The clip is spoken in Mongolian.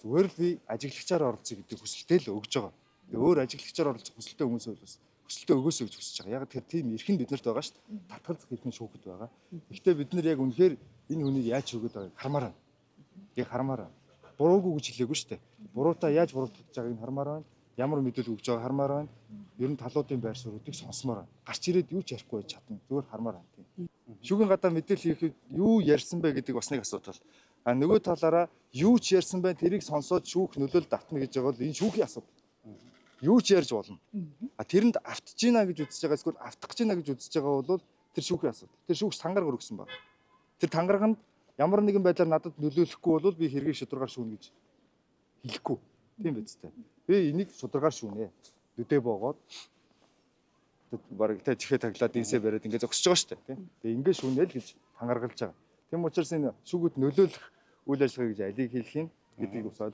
Зүгээр л би ажиглагчаар оролцъё гэдэг хүсэлтэй л өгж байгаа. Тэгээ өөр ажиглагчаар оролцох хүсэлтэй хүмүүс бол хүсэлтэй өгөөсэй гэж хүсэж байгаа. Яг тэр тийм эрхэн биднэрт байгаа шүү дээ. Татгалзах хэдэн шүүхэд байгаа. Гэхдээ бид нар яг үнэхээр энэ хүнийг яаж өгöd байгааг хармаар байна. Яг хармаар байна. Буруугүй гэж хэлээгүй шүү дээ. Буруутаа яаж буруутгаж байгааг нь хармаар байна. Ямар мэдээлэл өгж байгааг хармаар байна. Ер нь талуудын байр суурьдыг сонсомоор байна. Гарч ирээд юу ч ярихгүй байж чадна. Зүгээр хармаар байна тийм. Шүүхийн гадаа мэдээлэл хийхэд юу ярьсан бэ гэдэг бас нэг асуудал. А нөгөө талаараа юу ч ярьсан байна тэрийг сонсоод шүүх нөлөөлөлд автна гэж байгаа бол энэ шүүхийн асуудал. Юу ч ярьж болно. А тэрэнд автж гинэ гэж үзэж байгаа эсвэл автах гинэ гэж үзэж байгаа бол тэр шүүхийн асуудал. Тэр шүүгч тангараг өргөсөн байна. Тэр тангарагнд ямар нэгэн байдлаар надад нөлөөлөхгүй бол би хэргийг шударгаар шүүнэ гэж хэлэхгүй. Тийм биз дээ. Би энийг шударгаар шүүнэ. Нүдэ боогоод бараг чихээ таглаад дийсээ бариад ингэ зогсож байгаа шүү дээ. Тийм. Тэгээ ингэ шүүнэ л гэж тангаргалж байгаа. Тийм учраас энэ шүүгүүд нөлөөлөх үйл ажиллагаа гэж алийг хэлэх юм гэдгийг бас ойлгох